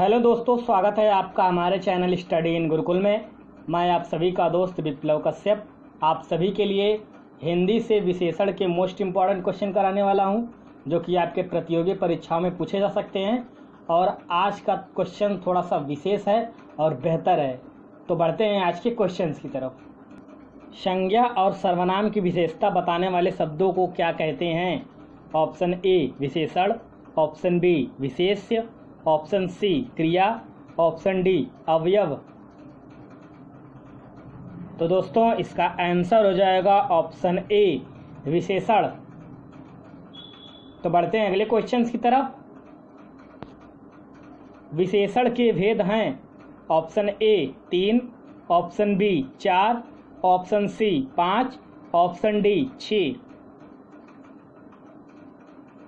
Hello दोस्तों, स्वागत है आपका हमारे चैनल स्टडी इन गुरुकुल में। मैं आप सभी का दोस्त विप्लव कश्यप आप सभी के लिए हिंदी से विशेषण के मोस्ट इम्पॉर्टेंट क्वेश्चन कराने वाला हूं, जो कि आपके प्रतियोगी परीक्षाओं में पूछे जा सकते हैं। और आज का क्वेश्चन थोड़ा सा विशेष है और बेहतर है। तो बढ़ते हैं आज के क्वेश्चन की तरफ। संज्ञा और सर्वनाम की विशेषता बताने वाले शब्दों को क्या कहते हैं? ऑप्शन ए विशेषण, ऑप्शन बी विशेष्य, ऑप्शन सी क्रिया, ऑप्शन डी अवयव। तो दोस्तों इसका आंसर हो जाएगा ऑप्शन ए विशेषण। तो बढ़ते हैं अगले क्वेश्चन की तरफ। विशेषण के भेद हैं option A 3, option B 4, option C 5, option D 6।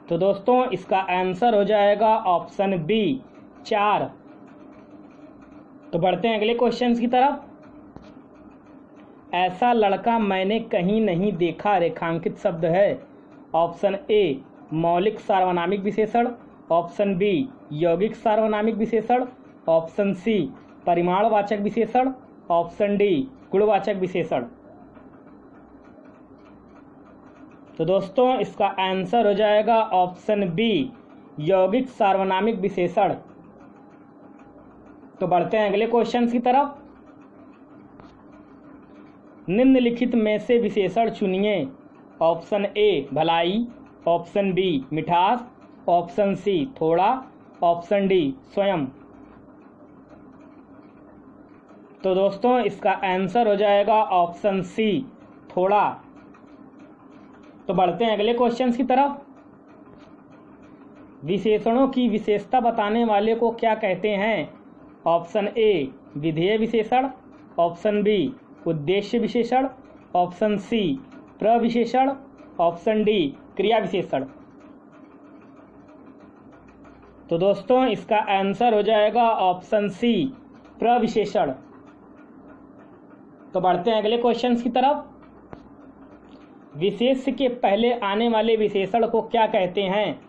तो दोस्तों इसका आंसर हो जाएगा ऑप्शन बी 4। तो बढ़ते हैं अगले क्वेश्चन की तरफ। ऐसा लड़का मैंने कहीं नहीं देखा रेखांकित शब्द है। ऑप्शन ए मौलिक सार्वनामिक विशेषण, ऑप्शन बी यौगिक सार्वनामिक विशेषण, ऑप्शन सी परिमाणवाचक विशेषण, ऑप्शन डी गुणवाचक विशेषण। तो दोस्तों इसका आंसर हो जाएगा ऑप्शन बी यौगिक सार्वनामिक विशेषण। तो बढ़ते हैं अगले क्वेश्चन की तरफ। निम्नलिखित में से विशेषण चुनिए। ऑप्शन ए भलाई, ऑप्शन बी मिठास, ऑप्शन सी थोड़ा, ऑप्शन डी स्वयं। तो दोस्तों इसका आंसर हो जाएगा ऑप्शन सी थोड़ा। तो बढ़ते हैं अगले क्वेश्चन की तरफ। विशेषणों की विशेषता बताने वाले को क्या कहते हैं? ऑप्शन ए विधेय विशेषण, ऑप्शन बी उद्देश्य विशेषण, ऑप्शन सी प्रविशेषण, ऑप्शन डी क्रिया विशेषण। तो दोस्तों इसका आंसर हो जाएगा ऑप्शन सी प्रविशेषण। तो बढ़ते हैं अगले क्वेश्चन की तरफ। विशेष्य के पहले आने वाले विशेषण को क्या कहते हैं?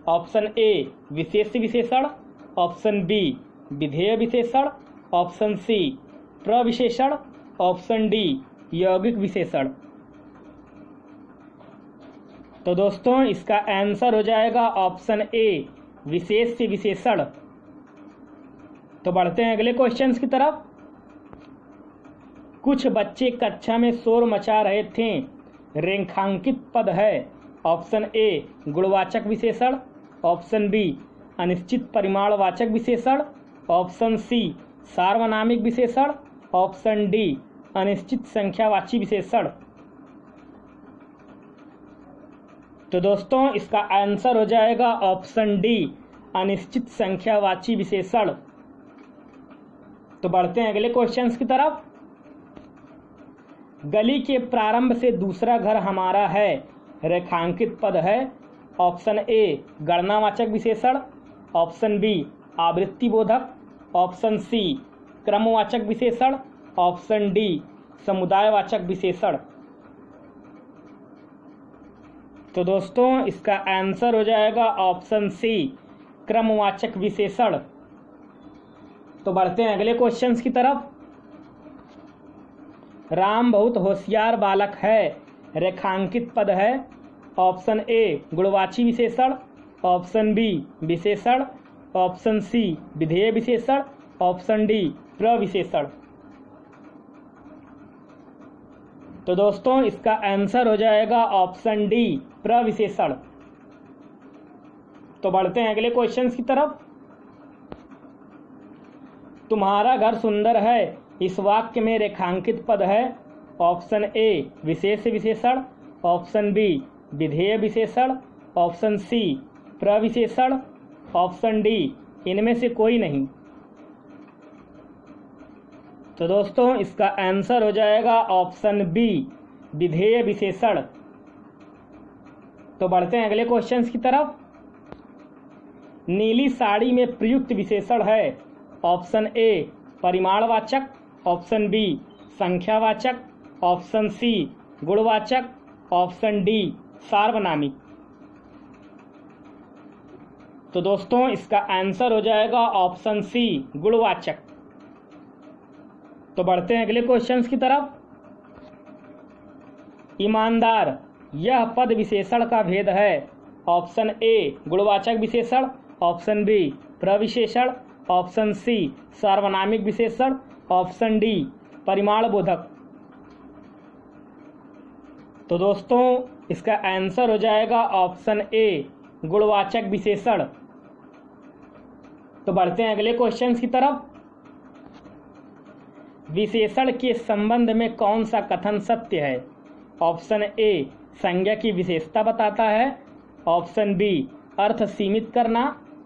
ऑप्शन ए विशेष्य विशेषण, ऑप्शन बी विधेय विशेषण, ऑप्शन सी प्रविशेषण, ऑप्शन डी यौगिक विशेषण। तो दोस्तों इसका आंसर हो जाएगा ऑप्शन ए विशेष्य विशेषण। तो बढ़ते हैं अगले क्वेश्चन की तरफ। कुछ बच्चे कक्षा में शोर मचा रहे थे रेखांकित पद है। ऑप्शन ए गुणवाचक विशेषण, ऑप्शन बी अनिश्चित परिमाणवाचक विशेषण, ऑप्शन सी सार्वनामिक विशेषण, ऑप्शन डी अनिश्चित संख्यावाची विशेषण। तो दोस्तों इसका आंसर हो जाएगा ऑप्शन डी अनिश्चित संख्यावाची विशेषण। तो बढ़ते हैं अगले क्वेश्चन की तरफ। गली के प्रारंभ से दूसरा घर हमारा है रेखांकित पद है। ऑप्शन ए गणनावाचक विशेषण, ऑप्शन बी आवृत्ति बोधक, ऑप्शन सी क्रमवाचक विशेषण, ऑप्शन डी समुदायवाचक विशेषण। तो दोस्तों इसका आंसर हो जाएगा ऑप्शन सी क्रमवाचक विशेषण। तो बढ़ते हैं अगले क्वेश्चन की तरफ। राम बहुत होशियार बालक है रेखांकित पद है। ऑप्शन ए गुणवाची विशेषण, ऑप्शन बी विशेषण, ऑप्शन सी विधेय विशेषण, ऑप्शन डी प्रविशेषण। तो दोस्तों इसका आंसर हो जाएगा ऑप्शन डी प्रविशेषण। तो बढ़ते हैं अगले क्वेश्चन की तरफ। तुम्हारा घर सुंदर है इस वाक्य में रेखांकित पद है। ऑप्शन ए विशेष विशेषण, ऑप्शन बी विधेय विशेषण, ऑप्शन सी प्रविशेषण, ऑप्शन डी इनमें से कोई नहीं। तो दोस्तों इसका आंसर हो जाएगा ऑप्शन बी विधेय विशेषण। तो बढ़ते हैं अगले क्वेश्चन की तरफ। नीली साड़ी में प्रयुक्त विशेषण है। ऑप्शन ए परिमाणवाचक, ऑप्शन बी संख्यावाचक, ऑप्शन सी गुणवाचक, ऑप्शन डी सार्वनामिक। तो दोस्तों इसका आंसर हो जाएगा ऑप्शन सी, गुणवाचक। तो बढ़ते हैं अगले क्वेश्चंस की तरफ। ईमानदार यह पद विशेषण का भेद है। ऑप्शन ए गुणवाचक विशेषण, ऑप्शन बी प्रविशेषण, ऑप्शन सी सार्वनामिक विशेषण, ऑप्शन डी परिमाण बोधक। तो दोस्तों इसका आंसर हो जाएगा ऑप्शन ए, गुणवाचक विशेषण। तो बढ़ते हैं अगले क्वेश्चन की तरफ। विशेषण के संबंध में कौन सा कथन सत्य है? ऑप्शन ए संज्ञा की विशेषता बताता है, ऑप्शन बी अर्थ सीमित करना,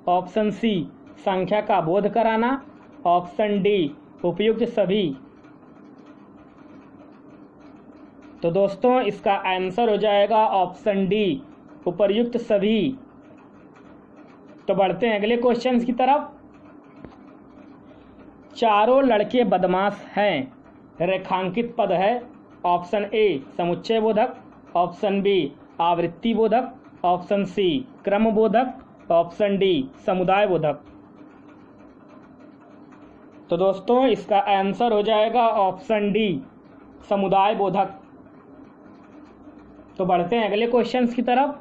ऑप्शन सी संख्या का बोध कराना, ऑप्शन डी उपयुक्त सभी। तो दोस्तों इसका आंसर हो जाएगा ऑप्शन डी, उपर्युक्त सभी। तो बढ़ते हैं अगले क्वेश्चन की तरफ। चारों लड़के बदमाश हैं, रेखांकित पद है। ऑप्शन ए समुच्चय बोधक, ऑप्शन बी आवृत्ति बोधक, ऑप्शन सी क्रम बोधक, ऑप्शन डी समुदाय बोधक। तो दोस्तों इसका आंसर हो जाएगा ऑप्शन डी, समुदाय बोधक। तो बढ़ते हैं अगले क्वेश्चन की तरफ।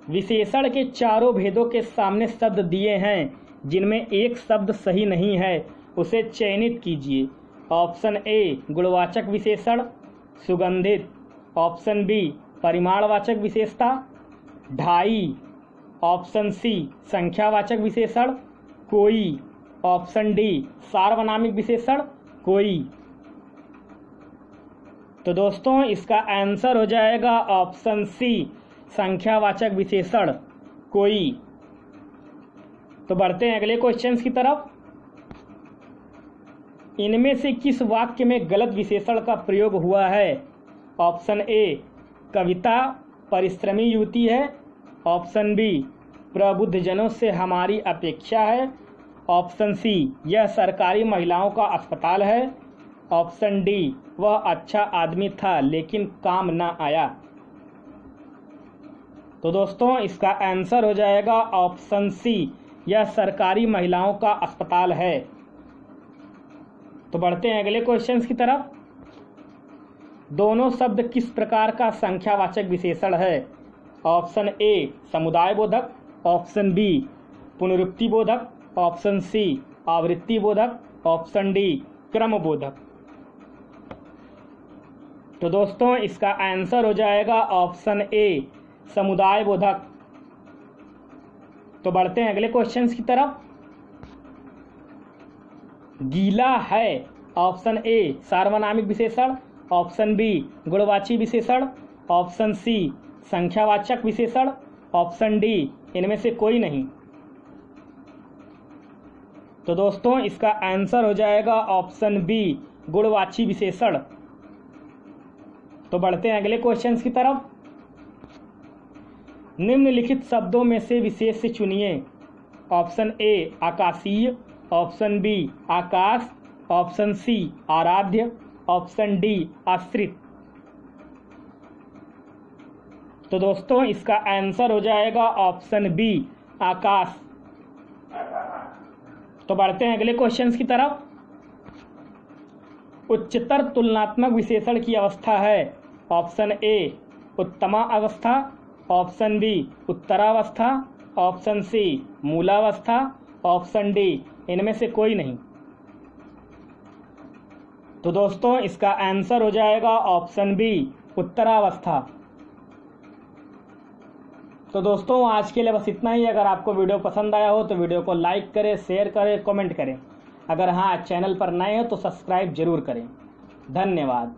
विशेषण के चारों भेदों के सामने शब्द दिए हैं, जिनमें एक शब्द सही नहीं है, उसे चयनित कीजिए। ऑप्शन ए गुणवाचक विशेषण, सुगंधित, ऑप्शन बी परिमाणवाचक विशेषता, ढाई, ऑप्शन सी संख्यावाचक विशेषण, कोई, ऑप्शन डी सार्वनामिक विशेषण, कोई। तो दोस्तों इसका आंसर हो जाएगा ऑप्शन सी, संख्यावाचक विशेषण, कोई। तो बढ़ते हैं अगले क्वेश्चन की तरफ। इनमें से किस वाक्य में गलत विशेषण का प्रयोग हुआ है? ऑप्शन ए कविता परिश्रमी युवती है, ऑप्शन बी प्रबुद्धजनों से हमारी अपेक्षा है, ऑप्शन सी यह सरकारी महिलाओं का अस्पताल है, ऑप्शन डी वह अच्छा आदमी था लेकिन काम ना आया। तो दोस्तों इसका आंसर हो जाएगा ऑप्शन सी, यह सरकारी महिलाओं का अस्पताल है। तो बढ़ते हैं अगले क्वेश्चन की तरफ। दोनों शब्द किस प्रकार का संख्यावाचक विशेषण है? ऑप्शन ए समुदाय बोधक, ऑप्शन बी पुनरुक्ति बोधक, ऑप्शन सी आवृत्ति बोधक, ऑप्शन डी क्रम बोधक। तो दोस्तों इसका आंसर हो जाएगा ऑप्शन ए, समुदाय बोधक। तो बढ़ते हैं अगले क्वेश्चन की तरफ। गीला है, ऑप्शन ए सार्वनामिक विशेषण, ऑप्शन बी गुणवाची विशेषण, ऑप्शन सी संख्यावाचक विशेषण, ऑप्शन डी इनमें से कोई नहीं। तो दोस्तों इसका आंसर हो जाएगा ऑप्शन बी, गुणवाची विशेषण। तो बढ़ते हैं अगले क्वेश्चन की तरफ। निम्नलिखित शब्दों में से विशेष से चुनिए। ऑप्शन ए आकाशीय, ऑप्शन बी आकाश, ऑप्शन सी आराध्य, ऑप्शन डी आश्रित। तो दोस्तों इसका आंसर हो जाएगा ऑप्शन बी, आकाश। तो बढ़ते हैं अगले क्वेश्चन की तरफ। उच्चतर तुलनात्मक विशेषण की अवस्था है। ऑप्शन ए उत्तमा अवस्था, ऑप्शन बी उत्तरावस्था, ऑप्शन सी मूलावस्था, ऑप्शन डी इनमें से कोई नहीं। तो दोस्तों इसका आंसर हो जाएगा ऑप्शन बी, उत्तरावस्था। तो दोस्तों आज के लिए बस इतना ही। अगर आपको वीडियो पसंद आया हो तो वीडियो को लाइक करें, शेयर करें, कमेंट करें। अगर हाँ चैनल पर नए हो तो सब्सक्राइब जरूर करें। धन्यवाद।